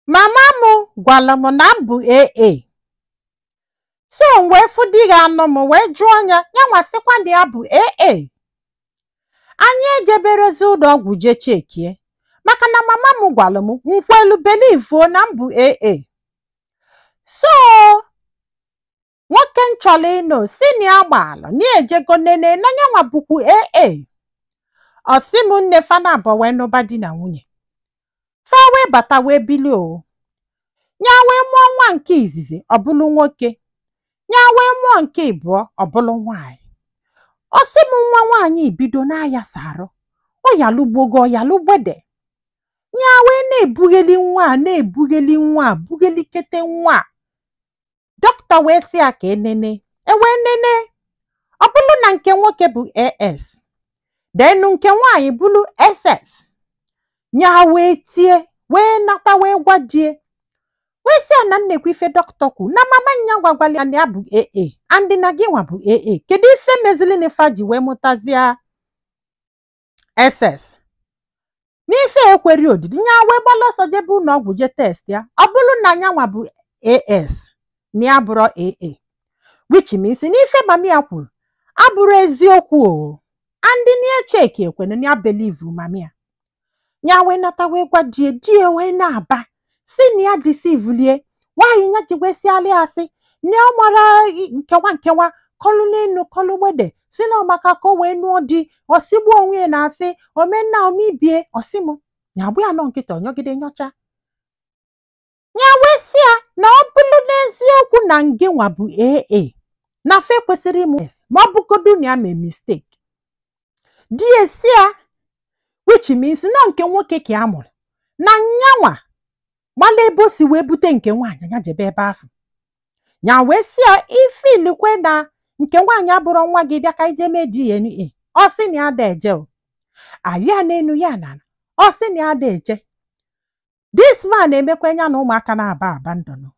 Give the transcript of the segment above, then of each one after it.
Mama m gwara m na m bụ AA. So m wee fụ di ga-anọ m wee jụọ ya nwasịkwa na ya bụ AA. Anyị ejeberezi ụlọ ọgwụ je chekie maka na mama m gwara m nkwelu believe na m bụ AA. So nwoke m chọrọ ịnụ si na ya gbalụ na ejego nene na nyanwa bụkwu AA. Ọ sị m nne fana abụọ wee nụba di na nwunye. Fa wee bata wee bili o. Nya wee mụọ nwa nke izizi ọ bụrụ nwoke. Nya wee mụọ nke ịbụọ ọ bụrụ nwaanyị. Ọ sị m nwa nwaanyị bido na-ayasa arụ. Ọ yalụgbogo yalụgbede. Nya wee na-ebugheli nwa a na-ebugheli nwa a bughelikete nwa a. Dọkịta wee sị ya ka enene. Wee nene. Ọ bụrụ na nke nwoke bụ AS. Denu nke nwaanyị bụrụ SS. Nya wee tie wee nata wee gwa die. Wee sị na nnekwu ife dọkịta kwu na mama nya gwagwali na ya bụ AA andị na gị nwa bụ AA. Kedu ife mezili n'ifa ji wee mụtazia SS? N'ife ekweri odidi nya wee gbala ọsọ jebe ụlọ ọgwụ je test ya. Ọ bụrụ na nya nwa bụ AS na ya bụrụ AA. Which means n'ife mami ya kwuru abụrụ eziokwu o. Andị na echeki ekwene na ya believe mami ya. Nya wee nata wee gwa die wee na-aba. Si na ya deceivelie, nwaanyị nya jigwesiali asị na ọ mara nkewa kọlụ n'enu kọlụ gbede si na ọmaka ka o wee nụọ di osigbu onwe ya na asị omenna omibie osim nya abụ ya nọ nkịta onyogide nyocha. Nya wee sị ya na ọ bụrụ n'eziokwu na nge nwa bụ AA na fe kwesịrị ịmụ ma ọ bụgodu na ya mee mistake. Di esi ya which means na nke nwoke ka ya mụrụ na nyanwa mala ebe o si wee bute nke nwaanyị ya jebe ebe afọ. Nya wee sị ya ife ilikwe na nke nwaanyị abụrụ nwa gị bịa ka ije mee DNA. Ọ sị na ya da eje o. Ayụ ya n'enu ya na ọ sị na ya da eje. This man emekwa ya na ụmụaka na-aba ndọnọ.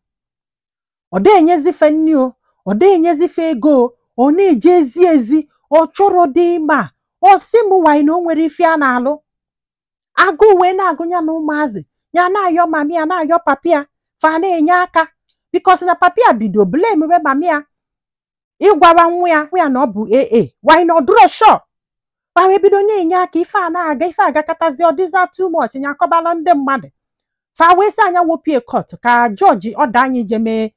Ọ da enyezife nni o, ọ da enyezife ego o, ọ na-eje ezi ọ chọrọ dị ma ọ sị m nwanyị na o nwere ife a na-alụ. Agụ wee na-agụnya na ụmụazị ya na-ayọ mami ya na-ayọ papi ya fa na-enye aka because na papi ya bido blame we mami ya ịgwara nwa ya na ọ bụ AA why na ọ dụrọ sure fa wee bido na-enye aka ife a na-aga ife agakatazi ọ dịza too much nya akọbala ndị mmadụ fa wee sị anya wopie court ka jọji ọda anyị je mee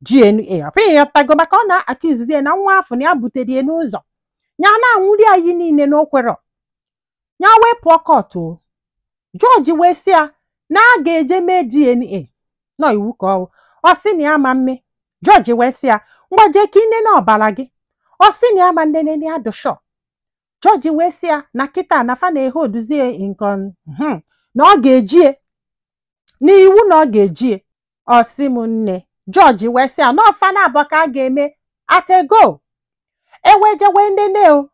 DNA apịghị ya tago maka ọ na-akizizie na nwa afọ na ya butere ya n'ụzọ nya na-anwụri anyị niile n'okwero nya wee pụọ court o. Jọji wee sị ya na a ga-eje mee DNA nọ iwu ka ọ sị na ya ma mme. Jọji wee sị ya mgbaje ka ine na ọbara gị. Ọ sị na ya ma nnene ya dụshọ. Jọji wee sị ya na kịta na fa na-ehe oduzie nkon na ọ ga-ejie n'iwu na ọ ga-ejie. Ọ sị m nne. Jọji wee sị ya na ọfa na abụọ ka a ga-eme atego eweje wee nene o.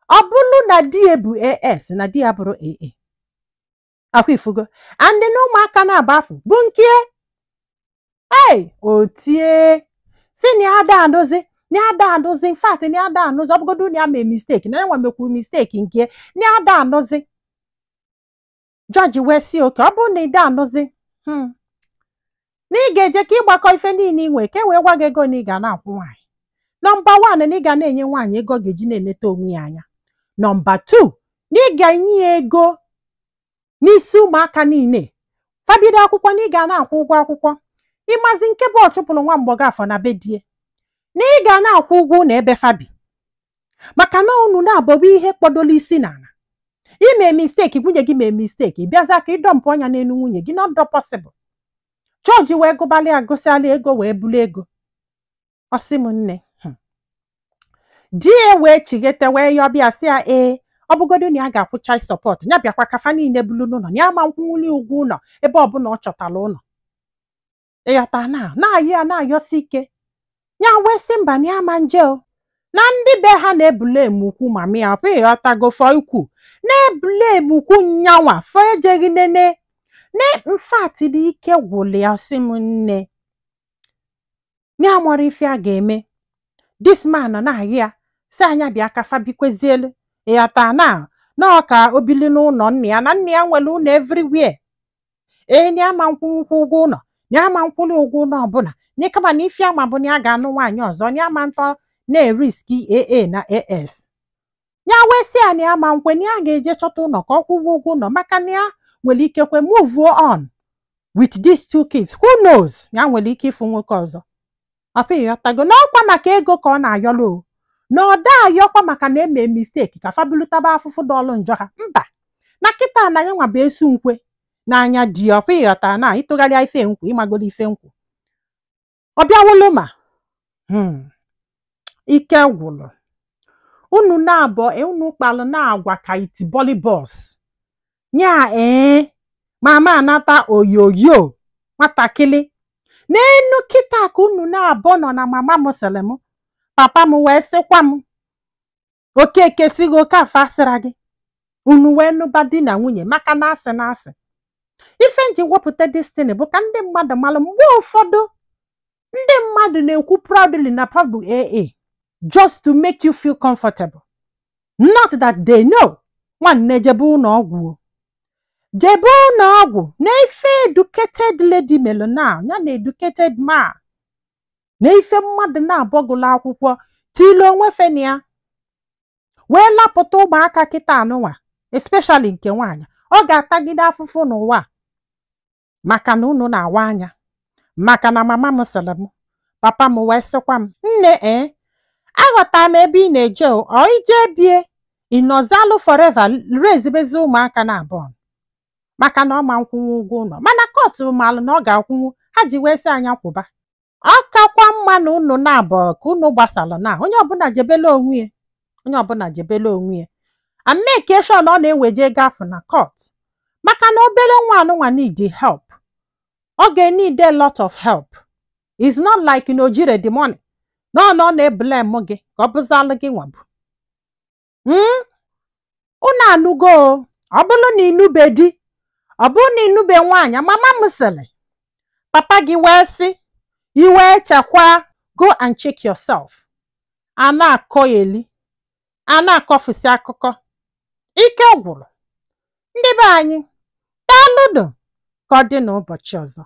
Ọ bụrụ na di ya bụ AS na di ya bụrụ AA. Akwa ifugo andị na ụmụaka na-aba afọ bụ nke otie si na ya ada anụzi in fact na ya ada anụzi ọ bụgodu na ya mee mistake na enwe mekwu mistake nke na ya ada anụzi. Jọji wee sị oke ọ bụrụ na ị da anụzi na ị ga-eje ka ịgbakọ ife niile inwe ka e wee gwa gị ego na ị ga na-akwụ nwaanyị. Nọmba 1 na ị ga na-enye nwaanyị ego ga-eji na-eleta onwe ya anya. Nọmba 2 na ị ga-enye ya ego n'isi ụmụaka niile fabido akwụkwọ na ị ga na-akwụ ụgwọ akwụkwọ. Ịmazi nke bụ ọchụpụrụ nwa mgbọgọ afọ na be die na ị ga na-akwụ ụgwọ na ebe fabi maka na unu na-abọbụ ihe kpọdolo isi n'ala. Ime mistake nwunye gị mee mistake ịbịaza ka ịdọmpụ ọnya n'elu nwunye gị not possible. Jọji wee gụbalị agụsịala ego wee bulu ego. Ọ sị m nne di ya wee chighete wee yọbịa sị ya ọ bụgodu na ya ga-akwụ child support ya bịakwa kafa niile bulu n'ụlọ na ya ma nkwụnwuli ụgwọ ụlọ ebe ọbụla ọ chọtara ụlọ. Ịghọta na-ayị ya na-ayọsi ike ya wee sị mba na ya ma nje o na ndị be ha na-ebule emukwu mami ya pụ ịghọtago fọ ikwu na-ebule emukwu nyanwa fọ ejeghị nene na mfati dị ike gwụlụ ya. Sị m nne ya mụrụ ife a ga-eme. This man na-ayị ya sị anya bịa kafa bikwezielu ịghọta na ọka obili n'ụlọ nne ya na nne ya nwere ụlọ everywhere. ni ama nkwụ ụgwọ ụlọ ni ama nkwụli ụgwọ ụlọ ọbụla ni kama na ife ama bụ na ya ga-anụ nwaanyị ọzọ ni ama ntọ na-eriski AA na AS ya wee sị ya na ama nkwe na ya ga-eje chọta ụlọ ka ọ kwụwa ụgwọ ụlọ maka na ya nwere ikekwe move on with these 2 kids. Who knows ya nwere ike ịfụ nwoke ọzọ. Ọkwa ịghọtago n'ọkwa maka ego ka ọ na-ayọlụ na ọ da ayọkwa maka na eme mistake ka fabulutaba afụfụ dọlụ njọ ha. Mba, na kịta na ya nwa bụ esu nkwe n'anya di. Ọkwa ịghọta na ịtụgharịa ife nkwụ ịmagolo ife nkwụ ọ bịawolo ma ike gwụlụ unu na-abọ unu kpalụ na-agwa ka iti bolibos nya mama anata oyoyo nwatakịrị n'enu kịta ka unu na-abọ nọ na mama Muslim papa m wee sịkwa m Okeke sigo oke afọ asịra gị unu wee nụba di na nwunye maka na asị ife nji wepụta destiny bụ ka ndị mmadụ malụ mgbe ụfọdụ ndị mmadụ na-ekwu proudly na pabụ AA just to make you feel comfortable, not that they know. Nwanne jebe ụlọ ọgwụ jebe ụlọ ọgwụ na ife educated lady melụ na ya na educated man na ife mmadụ na-abọgụlụ akwụkwọ tilo onwe feni ya wee lapụta ụmụaka kịta anụnwa especially nke nwaanyị ọ ga-atagide afụfụ n'ụwa maka na unu na-awa anya maka na mama m sịrị m papa m wee sịkwa m nne aghọtara m ebe ị na-eje ọ ije bie ịnọzalụ forever rezibezi ụmụaka na abụọ maka na ọ ma nkwụnwu ụgwọ ụlọ mana kọtụ malụ na ọ ga-akwụnwu ha ji wee sị anya kwụba ọ kakwa mma na unu na-abụọ ka unu gbasalụ na onye ọbụla jebele onwe ya amekeshọn ọ na-eweje gafe na kọt maka na obere nwa anụnwa need help. Ọ ga-need a lot of help. It's not like na o jire the money no na-eblem gị ka ọ bụzalụ gị nwabụ unu anụgo ọ bụrụ na inube di ọ bụrụ na inube nwaanyị mama m sịrị papa gị wee sị iwe chekwa go and check yourself. A na-akọ eli a na-akọfusi akụkọ ike gwụrụ ndị be anyị daalụnụ ka ọ dị n'ụbọchị ọzọ.